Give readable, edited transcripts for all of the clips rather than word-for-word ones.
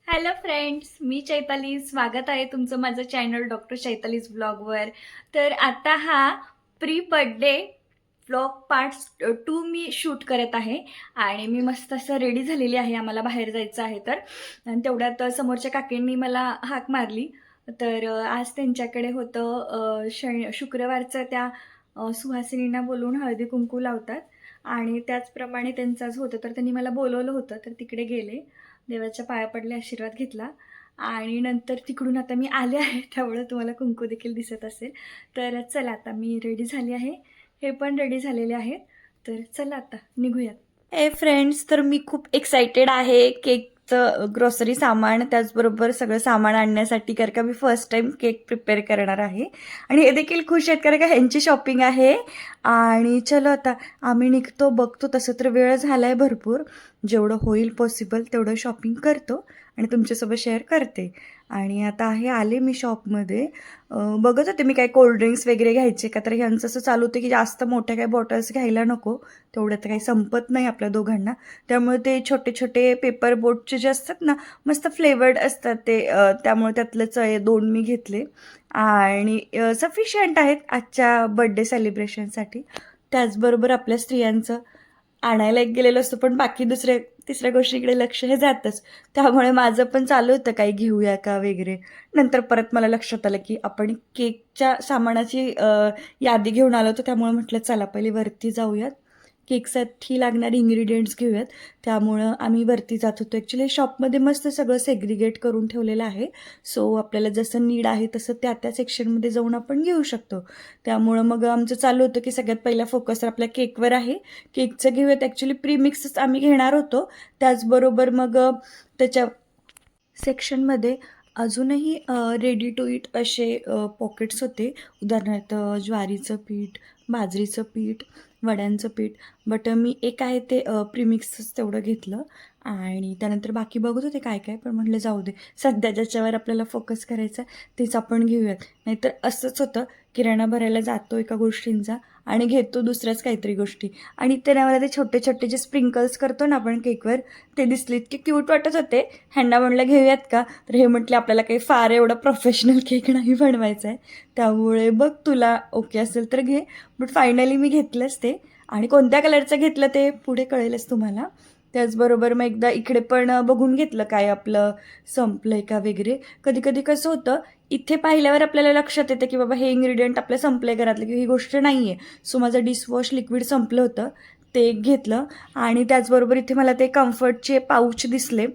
Hello friends, मी चैताली. स्वागत आहे तुमचं माझं चॅनल डॉक्टर चैतालीज ब्लॉगवर. तर आता हा प्री बर्थडे व्लॉग पार्ट 2 मी शूट करत आहे आणि मी मस्त असं रेडी झालेली आहे. आम्हाला बाहेर जायचं आहे तर आणि तेवढ्यात समोरच्या काकींनी मला हाक मारली. तर आज त्यांच्याकडे होतं शुक्रवारचं त्या सुहासिनींना बोलवून हळदी कुंकू लावतात आणि त्याचप्रमाणे त्यांचाच होतं तर त्यांनी मला बोलवलं होतं तर तिकडे गेले. देवाच्या पाया पडले, आशीर्वाद घेतला आणि नंतर तिकडून आता मी आले आहे त्यामुळं तुम्हाला कुंकू देखील दिसत असेल. तर चला आता मी रेडी झाली आहे, हे पण रेडी झालेले आहेत. तर चला आता निघूयात. हे फ्रेंड्स, तर मी खूप एक्सायटेड आहे केकचं ग्रोसरी सामान त्याचबरोबर सगळं सामान आणण्यासाठी, कारण का मी फर्स्ट टाईम केक प्रिपेअर करणार आहे आणि हे देखील खुश आहेत कारण का ह्यांची शॉपिंग आहे. आणि चलो आता आम्ही निघतो, बघतो. तसं तर वेळ झाला आहे भरपूर, जेवढं होईल पॉसिबल तेवढं शॉपिंग करतो आणि तुमच्यासोबत शेअर करते. आणि आता आहे आले मी शॉपमध्ये. बघत होते मी काय कोल्ड्रिंक्स वगैरे घ्यायचे का, तर ह्यांचं असं चालू होतं की जास्त मोठ्या काही बॉटल्स घ्यायला नको, तेवढं तर काही संपत नाही आपल्या दोघांना. त्यामुळे ते छोटे छोटे पेपर बोटचे जे असतात ना, मस्त फ्लेवर्ड असतात ते, त्यामुळे त्यातलंच 2 मी घेतले आणि सफिशियंट आहेत आजच्या बड्डे सेलिब्रेशनसाठी. त्याचबरोबर आपल्या स्त्रियांचं आणायला एक गेलेलो असतो पण बाकी दुसऱ्या तिसऱ्या गोष्टीकडे लक्ष हे जातच. त्यामुळे माझं पण चालू होतं काही घेऊया का वगैरे. नंतर परत मला लक्षात आलं की आपण केकच्या सामानाची यादी घेऊन आलो होतो, त्यामुळे म्हटलं चला पहिले वरती जाऊयात, केकसाठी लागणारे इन्ग्रेडियंट्स घेऊयात. त्यामुळं आम्ही वरती जात होतो. ॲक्च्युली शॉपमध्ये मस्त सगळं सेग्रिगेट करून ठेवलेलं आहे. सो आपल्याला जसं नीड आहे तसं त्या त्या सेक्शनमध्ये जाऊन आपण घेऊ शकतो. त्यामुळं मग आमचं चालू होतं की सगळ्यात पहिला फोकस तर आपल्या केकवर आहे. केकचं घेऊयात. ॲक्च्युली प्रीमिक्सच आम्ही घेणार होतो. त्याचबरोबर मग त्याच्या सेक्शनमध्ये अजूनही रेडी टू ईट असे पॉकेट्स होते. उदाहरणार्थ ज्वारीचं पीठ, बाजरीचं पीठ, वड्यांचं पीठ. बट मी एक आहे ते प्रीमिक्सच तेवढं घेतलं आणि त्यानंतर बाकी बघत होते काय काय, पण म्हटलं जाऊ दे, सध्या ज्याच्यावर आपल्याला फोकस करायचा तेच आपण घेऊयात. नाहीतर असंच होतं, किराणा भरायला जातो एका गोष्टींचा आणि घेतो दुसऱ्याच काहीतरी गोष्टी. आणि ते मला ते छोटे छोटे जे स्प्रिंकल्स करतो ना आपण केकवर, ते दिसले, इतके क्यूट वाटत होते. ह्यांना म्हटलं घेऊयात का, तर हे म्हटले आपल्याला काही फार एवढा प्रोफेशनल केक नाही बनवायचा आहे, त्यामुळे बघ तुला ओके असेल तर घे. बट फायनली मी घेतलंच ते आणि कोणत्या कलरचं घेतलं ते पुढे कळेलच तुम्हाला. त्याचबरोबर मग एकदा इकडे पण बघून घेतलं काय आपलं संपलं आहे का वगैरे. कधी कधी कसं होतं, इथे पाहिल्यावर आपल्याला लक्षात येतं की बाबा हे इन्ग्रेडियंट आपलं संपलं आहे घरातलं, की ही गोष्ट नाही आहे. सो माझं डिशवॉश लिक्विड संपलं होतं, ते एक घेतलं. आणि त्याचबरोबर इथे मला ते कम्फर्टचे पाऊच दिसले.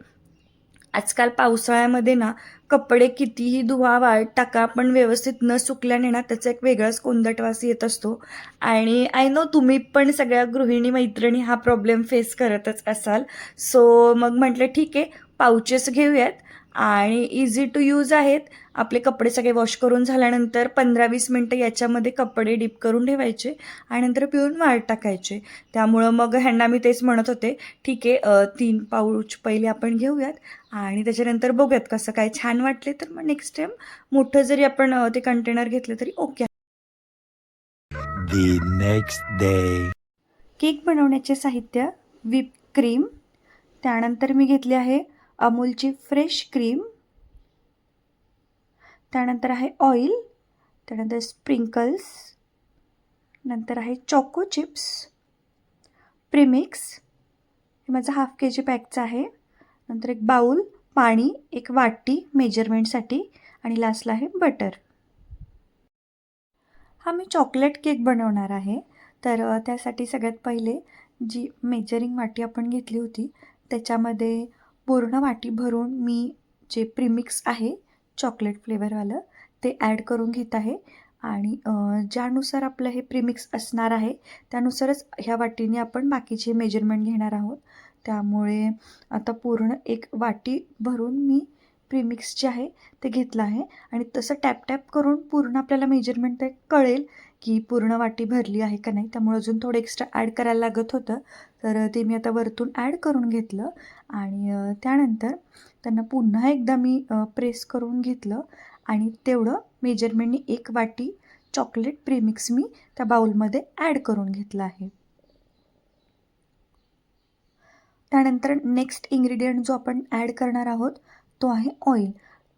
आजकाल पावसाळ्यामध्ये ना कपडे कितीही धुवा वाळत टाका, पण व्यवस्थित न सुकल्याने ना त्याचा एक वेगळाच कोंदटवास येत असतो. आणि आय नो तुम्ही पण सगळ्या गृहिणी मैत्रिणी हा प्रॉब्लेम फेस करतच असाल. सो मग म्हटलं ठीक आहे, पाऊचेस घेऊयात आणि इझी टू यूज आहेत. आपले कपडे सगळे वॉश करून झाल्यानंतर 15-20 मिनटं याच्यामध्ये कपडे डीप करून ठेवायचे आणि नंतर पिळून वाळत टाकायचे. त्यामुळं मग ह्यांना मी तेच म्हणत होते, ठीक आहे 3 पाऊच पहिले आपण घेऊयात आणि त्याच्यानंतर बघूयात कसं काय छान वाटले तर मग नेक्स्ट टाईम मोठं जरी आपण ते कंटेनर घेतलं तरी okay. The next day. Cake बनवण्याचे साहित्य: व्हिप क्रीम, त्यानंतर मी घेतली आहे अमूलची फ्रेश क्रीम, त्यानंतर आहे ऑइल, त्यानंतर स्प्रिंकल्स, नंतर आहे चॉको चिप्स, प्रीमिक्स, हे माझं 1/2 kg पॅकचं आहे, नंतर एक बाऊल, पाणी, एक वाटी मेजरमेंटसाठी आणि लास्टला आहे बटर. हा मी चॉकलेट केक बनवणार आहे. तर त्यासाठी सगळ्यात पहिले जी मेजरिंग वाटी आपण घेतली होती त्याच्यामध्ये पूर्ण वाटी भरून मी जे प्रीमिक्स आहे चॉकलेट फ्लेवरवालं ते ॲड करून घेत आहे. आणि ज्यानुसार आपलं हे प्रीमिक्स असणार आहे त्यानुसारच ह्या वाटीने आपण बाकीचे मेजरमेंट घेणार आहोत. त्यामुळे आता पूर्ण एक वाटी भरून मी प्रीमिक्स जे आहे ते घेतलं आहे आणि तसं टॅप टॅप करून पूर्ण आपल्याला मेजरमेंट ते कळेल की पूर्ण वाटी भरली आहे का नाही. त्यामुळे अजून थोडं एक्स्ट्रा ॲड करायला लागत होतं, तर ते मी आता वरतून ॲड करून घेतलं आणि त्यानंतर त्यांना पुन्हा एकदा मी प्रेस करून घेतलं आणि तेवढं मेजरमेंटनी 1 वाटी चॉकलेट प्रीमिक्स मी त्या बाउलमध्ये ॲड करून घेतलं आहे. त्यानंतर नेक्स्ट इन्ग्रेडियंट जो आपण ॲड करणार आहोत तो आहे ऑइल.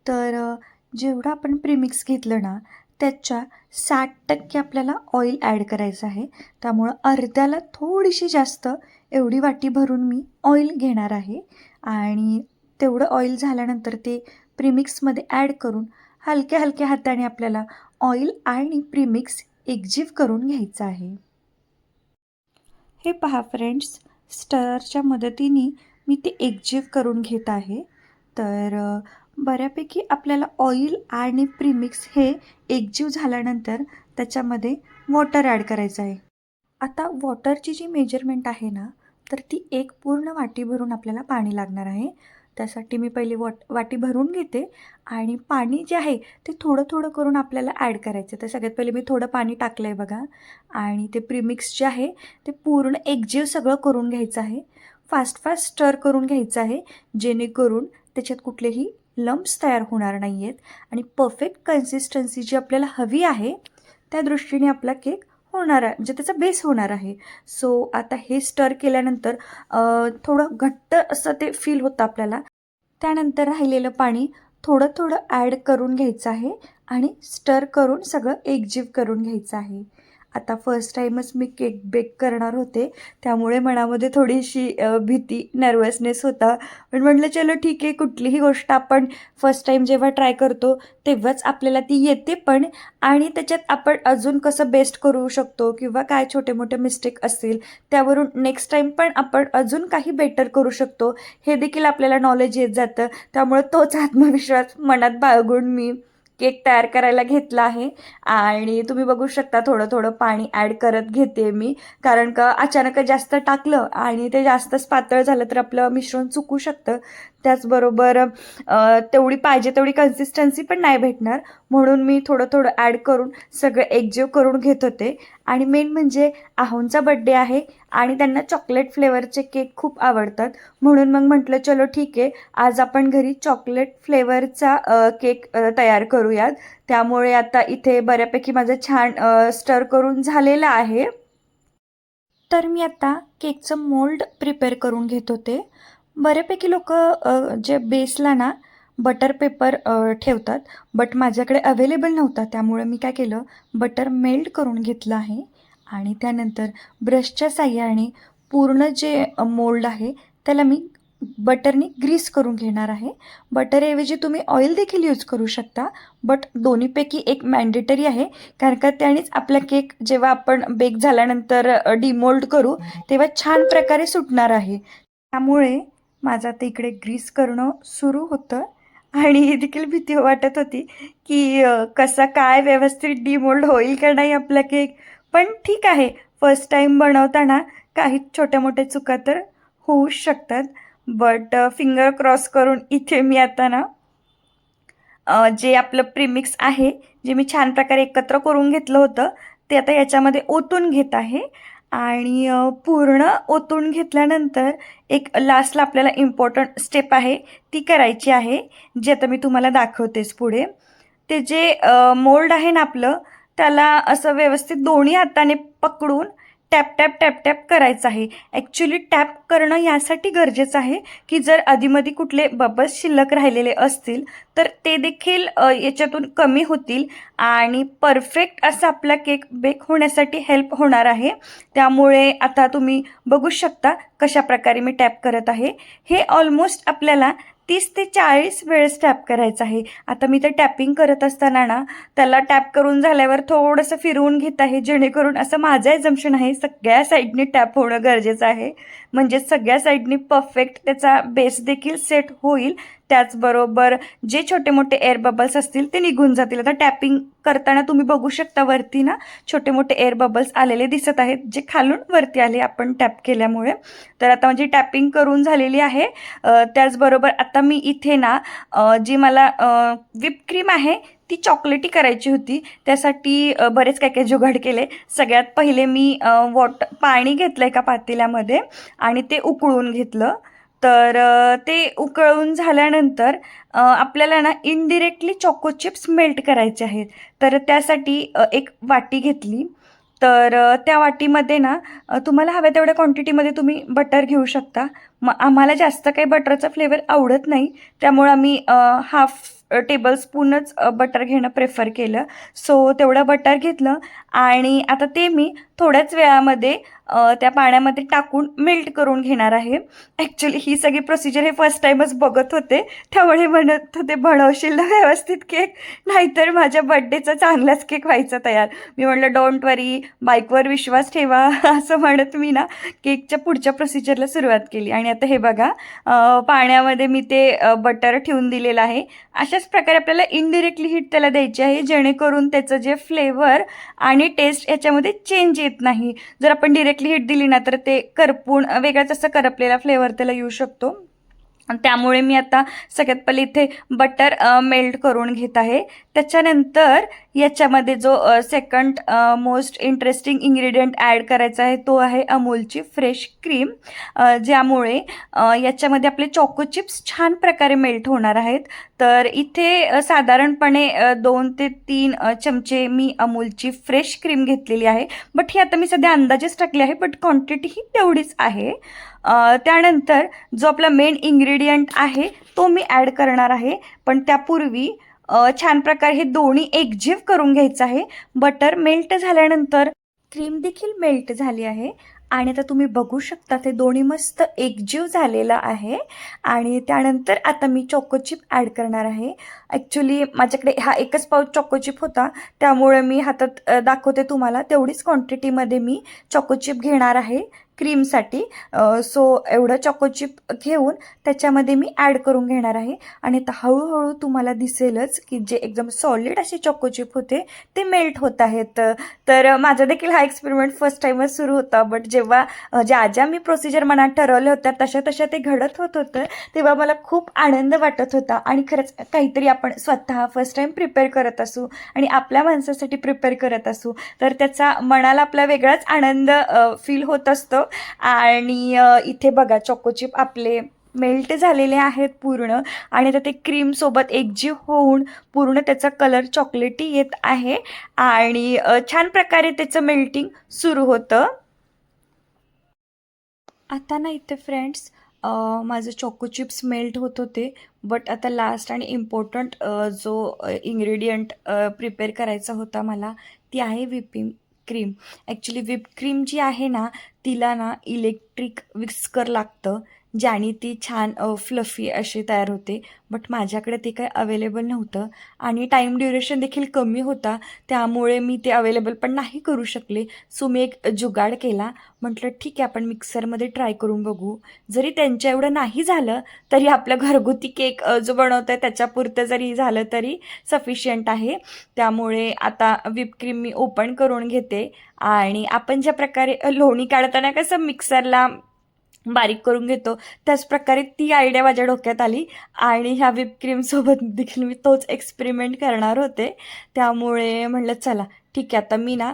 तर जेवढं आपण प्रीमिक्स घेतलं ना त्याच्या 60% आपल्याला ऑइल ॲड करायचं आहे. त्यामुळं अर्ध्याला थोडीशी जास्त एवढी वाटी भरून मी ऑइल घेणार आहे आणि तेवढं ऑइल झाल्यानंतर ते प्रीमिक्समध्ये ॲड करून हलक्या हलक्या हाताने आपल्याला ऑइल आणि प्रीमिक्स एकजीव करून घ्यायचं आहे. हे पहा फ्रेंड्स, स्टरच्या मदतीने मी ते एकजीव करून घेत आहे. तर बऱ्यापैकी आपल्याला ऑइल आणि प्रीमिक्स हे एकजीव झाल्यानंतर त्याच्यामध्ये वॉटर ॲड करायचं आहे. आता वॉटरची जी मेजरमेंट आहे ना, तर ती एक पूर्ण वाटी भरून आपल्याला पाणी लागणार आहे. त्यासाठी मी पहिली वाटी भरून घेते आणि पाणी जे आहे ते थोडं थोडं करून आपल्याला ॲड करायचं. तर सगळ्यात पहिले मी थोडं पाणी टाकलं आहे बघा आणि ते प्रीमिक्स जे आहे ते पूर्ण एकजीव सगळं करून घ्यायचं आहे. फास्ट स्टर करून घ्यायचं आहे, जेणेकरून त्याच्यात कुठलेही लम्प्स तयार होणार नाही आहेत आणि परफेक्ट कन्सिस्टन्सी जी आपल्याला हवी आहे त्या दृष्टीने आपला केक होणार आहे, म्हणजे त्याचा बेस होणार आहे. सो आता हे स्टर केल्यानंतर थोडं घट्ट असं ते फील होतं आपल्याला. त्यानंतर राहिलेलं पाणी थोडं थोडं ॲड करून घ्यायचं आहे आणि स्टर करून सगळं एकजीव करून घ्यायचं आहे. आता फर्स्ट टाईमच मी केक बेक करणार होते, त्यामुळे मनामध्ये थोडीशी भीती, नर्वसनेस होता. पण म्हटलं चलो ठीक आहे, कुठलीही गोष्ट आपण फर्स्ट टाईम जेव्हा ट्राय करतो तेव्हाच आपल्याला ती येते पण, आणि त्याच्यात आपण अजून कसं बेस्ट करू शकतो किंवा काय छोटे मोठे मिस्टेक असतील त्यावरून नेक्स्ट टाईम पण आपण अजून काही बेटर करू शकतो हे देखील आपल्याला नॉलेज येत जातं. त्यामुळे तोच आत्मविश्वास मनात बाळगून मी केक तयार करायला घेतला आहे आणि तुम्ही बघू शकता थोडं थोडं पाणी ॲड करत घेते मी, कारण का अचानक जास्त टाकलं आणि ते जास्तच पातळ झालं तर आपलं मिश्रण चुकू शकतं. त्याचबरोबर तेवढी पाहिजे तेवढी कन्सिस्टन्सी पण नाही भेटणार, म्हणून मी थोडं थोडं ॲड करून सगळं एकजीव करून घेत होते. आणि मेन म्हणजे आहोंचा बड्डे आहे आणि त्यांना चॉकलेट फ्लेवरचे केक खूप आवडतात, म्हणून मग म्हटलं चलो ठीक आहे, आज आपण घरी चॉकलेट फ्लेवरचा केक तयार करूयात. त्यामुळे आता इथे बऱ्यापैकी माझं छान स्टर करून झालेलं आहे. तर मी आता केकचं मोल्ड प्रिपेअर करून घेत होते. बऱ्यापैकी लोक जे बेसला ना बटर पेपर ठेवतात, बट माझ्याकडे अवेलेबल नव्हता, त्यामुळे मी काय केलं, बटर मेल्ट करून घेतलं आहे आणि त्यानंतर ब्रशच्या साहाय्याने पूर्ण जे मोल्ड आहे त्याला मी बटरनी ग्रीस करून घेणार आहे. बटरऐवजी तुम्ही ऑइल देखील यूज करू शकता, बट दोन्हीपैकी एक मॅन्डेटरी आहे, कारण का त्यानेच आपला केक जेव्हा आपण बेक झाल्यानंतर डिमोल्ड करू तेव्हा छान प्रकारे सुटणार आहे. त्यामुळे माझं आता इकडे ग्रीस करणं सुरू होतं आणि देखील भीती वाटत होती की कसा काय व्यवस्थित डिमोल्ड होईल का नाही आपला केक. पण ठीक आहे, फर्स्ट टाईम बनवताना काही छोट्या मोठ्या चुका तर होऊच शकतात. बट फिंगर क्रॉस करून इथे मी आता ना जे आपलं प्रीमिक्स आहे, जे मी छान प्रकारे एकत्र करून घेतलं होतं ते आता याच्यामध्ये ओतून घेत आहे. आणि पूर्ण ओतून घेतल्यानंतर एक लास्टला आपल्याला इम्पॉर्टंट स्टेप आहे ती करायची आहे, जी आता मी तुम्हाला दाखवतेच पुढे. ते जे मोल्ड आहे ना आपलं, त्याला असं व्यवस्थित दोन्ही हाताने पकडून टॅप टॅप टॅप टॅप करायचं आहे. ॲक्च्युली टॅप करणं यासाठी गरजेचं आहे की जर आधीमध्ये कुठले बबल्स शिल्लक राहिलेले असतील तर ते देखील याच्यातून कमी होतील आणि परफेक्ट असा आपला केक बेक होण्यासाठी हेल्प होणार आहे. त्यामुळे आता तुम्ही बघू शकता कशा प्रकारे मी टॅप करत आहे. हे ऑलमोस्ट आपल्याला 30 ते 40 वेळेस टॅप करायचं आहे. आता मी ते टॅपिंग करत असताना ना त्याला टॅप करून झाल्यावर थोडंसं फिरवून घेत आहे, जेणेकरून असं माझं ॲझम्पशन आहे सगळ्या साईडनी टॅप होणं गरजेचं आहे, म्हणजे सगळ्या साईडनी परफेक्ट त्याचा बेस देखील सेट होईल. त्याचबरोबर जे छोटे मोठे एअर बबल्स असतील ते निघून जातील. आता टॅपिंग करताना तुम्ही बघू शकता वरती ना छोटे मोठे एअर बबल्स आलेले दिसत आहेत, जे खालून वरती आले आपण टॅप केल्यामुळे. तर आता माझी टॅपिंग करून झालेली आहे. त्याचबरोबर आता मी इथे ना जी मला व्हिप क्रीम आहे ती चॉकलेटी करायची होती, त्यासाठी बरेच काय काय जुगाड केले. सगळ्यात पहिले मी पाणी घेतलं एका पातेल्यामध्ये आणि ते उकळून घेतलं. तर ते उकळून झाल्यानंतर आपल्याला ना इनडिरेक्टली चॉको चिप्स मेल्ट करायचे आहेत. तर त्यासाठी एक वाटी घेतली. तर त्या वाटीमध्ये ना तुम्हाला हव्या तेवढ्या क्वांटिटीमध्ये तुम्ही बटर घेऊ शकता. मग आम्हाला जास्त काही बटरचा फ्लेवर आवडत नाही, त्यामुळं आम्ही हाफ टेबलस्पूनच बटर घेणं प्रेफर केलं. सो तेवढं बटर घेतलं आणि आता ते मी थोड्याच वेळामध्ये त्या पाण्यामध्ये टाकून मेल्ट करून घेणार आहे. ॲक्च्युली ही सगळी प्रोसिजर हे फर्स्ट टाईमच बघत होते, त्यामुळे म्हणत होते बनवशील ना व्यवस्थित केक, नाहीतर माझ्या बड्डेचा चांगलाच केक व्हायचा तयार. मी म्हटलं डोंट वरी, बाईकवर विश्वास ठेवा असं म्हणत मी ना केकच्या पुढच्या प्रोसिजरला सुरुवात केली. आणि आता हे बघा, पाण्यामध्ये मी ते बटर ठेवून दिलेलं आहे. अशाच प्रकारे आपल्याला इनडिरेक्टली हीट त्याला द्यायची आहे, जेणेकरून त्याचं जे फ्लेवर आणि टेस्ट याच्यामध्ये चेंज येत नाही. जर आपण डिरेक्टली हीट दिली ना तर ते करपून वेगळाच असा करपलेला फ्लेवर त्याला येऊ शकतो. त्यामुळे मी आता सगळ्यात पहिले इथे बटर मेल्ट करून घेत आहे. त्याच्यानंतर याच्यामध्ये जो second most interesting ingredient add करायचा आहे तो आहे अमूलची फ्रेश क्रीम, ज्यामुळे याच्यामध्ये आपले चॉको चिप्स छान प्रकारे मेल्ट होणार आहेत. तर इथे साधारणपणे 2 ते 3 चमचे मी अमूलची फ्रेश क्रीम घेतलेली आहे. बट ही आता मी सध्या अंदाजेच टाकली आहे, बट क्वांटिटी ही तेवढीच आहे. त्यानंतर जो आपला मेन इन्ग्रेडियंट आहे तो मी ॲड करणार आहे, पण त्यापूर्वी छान प्रकारे हे दोन्ही एकजीव करून घ्यायचं आहे. बटर मेल्ट झाल्यानंतर क्रीम देखील मेल्ट झाली आहे आणि आता तुम्ही बघू शकता ते दोन्ही मस्त एकजीव झालेलं आहे. आणि त्यानंतर आता मी चॉको चिप ॲड करणार आहे. ॲक्च्युली माझ्याकडे हा एकच पाऊच चॉको चिप होता, त्यामुळे मी हातात दाखवते तुम्हाला, तेवढीच क्वांटिटीमध्ये मी चॉको चिप घेणार आहे क्रीमसाठी. सो एवढं चॉको चिप घेऊन त्याच्यामध्ये मी ॲड करून घेणार आहे. आणि आता हळूहळू तुम्हाला दिसेलच की जे एकदम सॉलिड असे चॉको चिप होते ते मेल्ट होत आहेत. तर माझा देखील हा एक्सपेरिमेंट फर्स्ट टाईमच सुरू होता, बट जेव्हा ज्या मी प्रोसिजर मनात ठरवल्या होत्या तशा ते घडत होत होतं, तेव्हा मला खूप आनंद वाटत होता. आणि खरंच काहीतरी आपण स्वतः फर्स्ट टाईम प्रिपेअर करत असू आणि आपल्या माणसासाठी प्रिपेअर करत असू तर त्याचा मनाला आपला वेगळाच आनंद फील होत असतो. आणि इथे बघा चॉको चिप आपले मेल्ट झालेले आहेत पूर्ण, आणि आता ते क्रीमसोबत एकजीव होऊन पूर्ण त्याचा कलर चॉकलेटी येत आहे आणि छान प्रकारे त्याचं मेल्टिंग सुरू होतं. आता ना इथे फ्रेंड्स माझं चॉको चिप्स मेल्ट होत होते, बट आता लास्ट आणि इम्पॉर्टंट जो इन्ग्रेडियंट प्रिपेअर करायचा होता मला, ती आहे whipping cream. Actually whip cream जी आहे ना तिला ना इलेक्ट्रिक विस्कर लागतं, ज्याने ती छान फ्लफी अशी तयार होते. बट माझ्याकडे ते काही अवेलेबल नव्हतं आणि टाईम ड्युरेशन देखील कमी होता, त्यामुळे मी ते अवेलेबल पण नाही करू शकले. सो मी एक जुगाड केला. म्हटलं ठीक आहे, आपण मिक्सरमध्ये ट्राय करून बघू. जरी त्यांच्या एवढं नाही झालं तरी आपलं घरगुती केक जो बनवतो आहे त्याच्यापुरतं जरी झालं तरी सफिशियंट आहे. त्यामुळे आता व्हिप क्रीम मी ओपन करून घेते आणि आपण ज्या प्रकारे लोणी काढताना कसं मिक्सरला बारीक करून घेतो, त्याच प्रकारे ती आयडिया माझ्या डोक्यात आली आणि ह्या व्हिप क्रीमसोबत देखील मी तोच एक्सपेरिमेंट करणार होते. त्यामुळे म्हटलं चला ठीक आहे, आता मी ना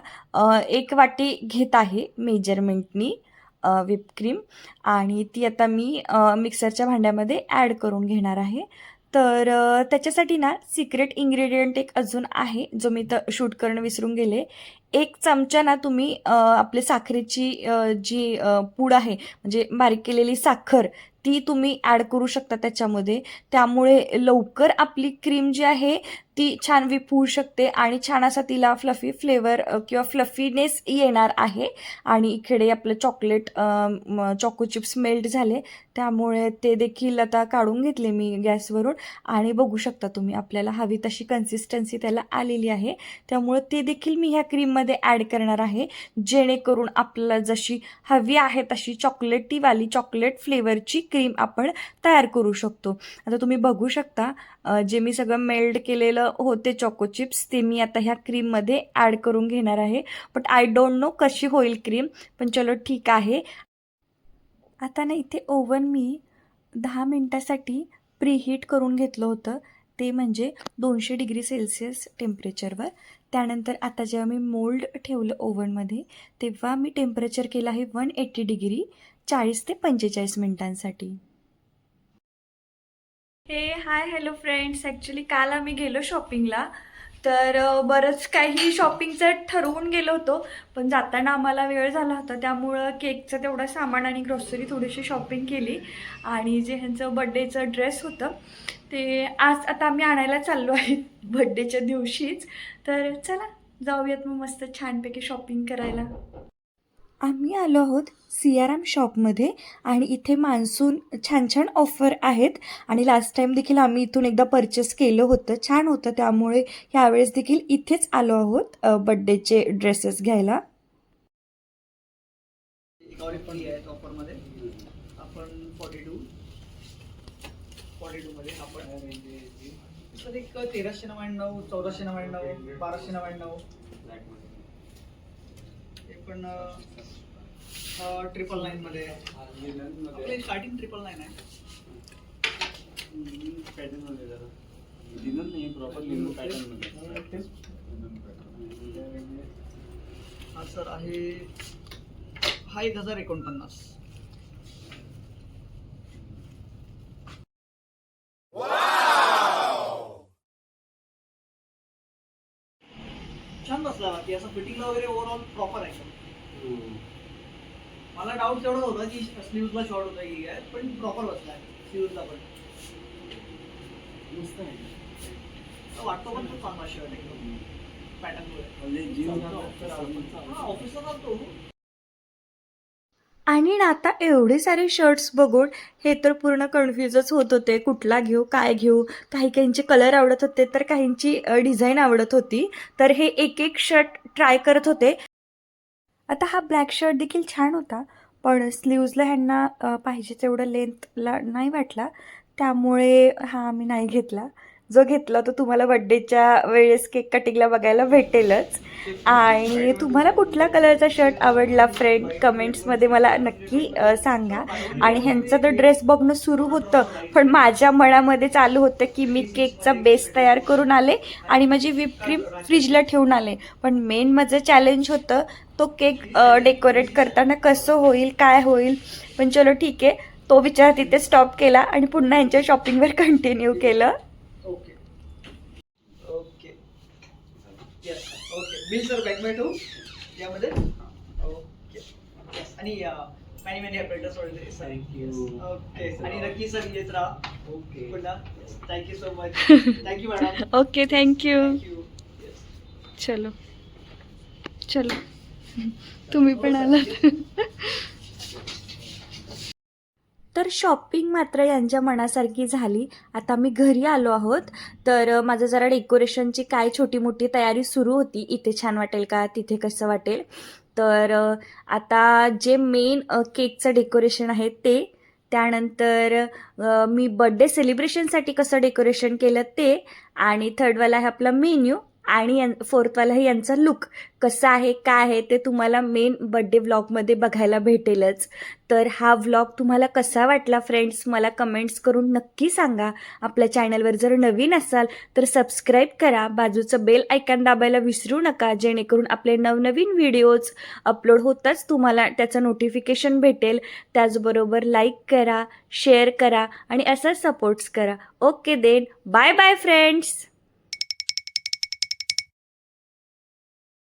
1 वाटी घेत आहे मेजरमेंटनी व्हिप क्रीम, आणि ती आता मी मिक्सरच्या भांड्यामध्ये ॲड करून घेणार आहे. तर त्याच्यासाठी ना सिक्रेट इन्ग्रेडियंट एक अजून आहे जो मी तर शूट करणं विसरून गेले. 1 चमचा ना तुम्ही आपली साखरेची जी पूड आहे म्हणजे बारीक केलेली साखर, ती तुम्ही ॲड करू शकता त्याच्यामध्ये. त्यामुळे लवकर आपली क्रीम जी आहे ती छान व्हिप होऊ शकते आणि छान असा तिला फ्लफी फ्लेवर किंवा फ्लफीनेस येणार आहे. आणि इकडे आपलं चॉकलेट चॉको चिप्स मेल्ट झाले, त्यामुळे ते देखील आता काढून घेतले मी गॅसवरून. आणि बघू शकता तुम्ही आपल्याला हवी तशी कन्सिस्टन्सी त्याला आलेली आहे. त्यामुळे ते देखील मी ह्या क्रीममध्ये ॲड करणार आहे, जेणेकरून आपल्याला जशी हवी आहे तशी चॉकलेटीवाली चॉकलेट फ्लेवरची क्रीम आपण तयार करू शकतो. आता तुम्ही बघू शकता जे मी सगळं मेल्ट केलेलं होते चॉको चिप्स ते मी आता ह्या क्रीममध्ये ॲड करून घेणार आहे. बट आय डोंट नो कशी होईल क्रीम, पण चलो ठीक आहे. आता ना इथे ओव्हन मी 10 मिनटासाठी प्रीहीट करून घेतलं होतं, ते म्हणजे 200 डिग्री सेल्सिअस टेम्परेचरवर. त्यानंतर आता जेव्हा मी मोल्ड ठेवलं ओव्हनमध्ये तेव्हा मी टेम्परेचर केलं आहे 180 डिग्री 40 ते 45 मिनिटांसाठी. हे हाय हॅलो फ्रेंड्स, ॲक्च्युली काल आम्ही गेलो शॉपिंगला, तर बरंच काही शॉपिंगचं ठरवून गेलो होतो, पण जाताना आम्हाला वेळ झाला होता, त्यामुळं केकचं तेवढं सामान आणि ग्रॉसरी थोडीशी शॉपिंग केली. आणि जे ह्यांचं बड्डेचं ड्रेस होतं ते आज आता आम्ही आणायला चाललो आहे बड्डेच्या दिवशीच. तर चला जाऊयात मग मस्त छानपैकी शॉपिंग करायला. आम्ही आलो आहोत सियाराम शॉपमध्ये आणि इथे मान्सून छान छान ऑफर आहेत. आणि लास्ट टाईम देखील आम्ही इथून एकदा परचेस केलं होतं, छान होतं, त्यामुळे यावेळेस देखील इथेच आलो आहोत बड्डेचे ड्रेसेस घ्यायला. आहेत ऑफरमध्ये. आपण 42 मध्ये आपण तर एक 1399, 1499, 1299 हे पण 999 मध्ये आपली स्टार्टिंग 999 आहे. पॅटर्न मध्ये जरा लिनन नाही प्रॉपर लिनन पॅटर्न मध्ये. हा सर आहे, हा 1049. छान बसला बाकी असं फिटिंगला वगैरे ओव्हरऑल प्रॉपर आहे. मला डाऊट तेवढा होता की स्लीव्हजला शॉर्ट होता की काय, पण प्रॉपर बसला आहे स्लीव्हजला पण. मस्त आहे. वाटतो पण तो चांगला शर्ट एकदम पॅटर्न म्हणजे जीव ऑफिसला जातो. आणि ना आता एवढे सारे शर्ट्स बघून हे तर पूर्ण कन्फ्यूजच होत होते, कुठला घेऊ काय घेऊ. काही काहींचे कलर आवडत होते तर काहींची डिझाईन आवडत होती. तर हे एक एक शर्ट ट्राय करत होते. आता हा ब्लॅक शर्ट देखील छान होता, पण स्लीव्जला ह्यांना पाहिजे तेवढं लेंथला नाही वाटला, त्यामुळे हा आम्ही नाही घेतला. जो घेतला तो तुम्हाला बड्डेच्या वेळेस केक कटिंगला बघायला भेटेलच. आणि तुम्हाला कुठला कलरचा शर्ट आवडला फ्रेंड, कमेंट्समध्ये मला नक्की सांगा. आणि ह्यांचं तर ड्रेस बघणं सुरू होतं, पण माझ्या मनामध्ये चालू होतं की मी केकचा बेस तयार करून आले आणि माझी व्हिप क्रीम फ्रीजला ठेवून आले. पण मेन माझं चॅलेंज होतं तो केक डेकोरेट करताना कसं होईल काय होईल. पण चलो ठीक आहे, तो विचार तिथे स्टॉप केला आणि पुन्हा यांच्या शॉपिंगवर कंटिन्यू केलं. Okay okay yes okay. Bill sir back my to यामध्ये. Okay yes. आणि many many happy sorry sir. Thank you. Okay. आणि नक्की सर येत राहा. ओके. पुन्हा thank you so much. Thank you madam. Okay thank you. Thank you. Yes. चलो चलो तुम्ही पण आलात. तर शॉपिंग मात्र यांच्या मनासारखी झाली. आता मी घरी आलो आहोत. तर माझं जरा डेकोरेशनची काय छोटी मोठी तयारी सुरू होती, इथे छान वाटेल का तिथे कसं वाटेल. तर आता जे मेन केकचं डेकोरेशन आहे ते, त्यानंतर मी बड्डे सेलिब्रेशनसाठी कसं डेकोरेशन केलं ते, आणि थर्डवाला आहे आपला मेन्यू, आणि फोर्थवाला आहे यांचा लुक कसा आहे काय आहे ते तुम्हाला मेन बड्डे व्लॉगमध्ये बघायला भेटेलच. तर हा व्लॉग तुम्हाला कसा वाटला फ्रेंड्स, मला कमेंट्स करून नक्की सांगा. आपल्या चॅनलवर जर नवीन असाल तर सबस्क्राईब करा, बाजूचं बेल आयकॉन दाबायला विसरू नका, जेणेकरून आपले नवनवीन व्हिडिओज अपलोड होताच तुम्हाला त्याचं नोटिफिकेशन भेटेल. त्याचबरोबर लाईक करा, शेअर करा आणि असंच सपोर्ट्स करा. Okay then, bye bye friends.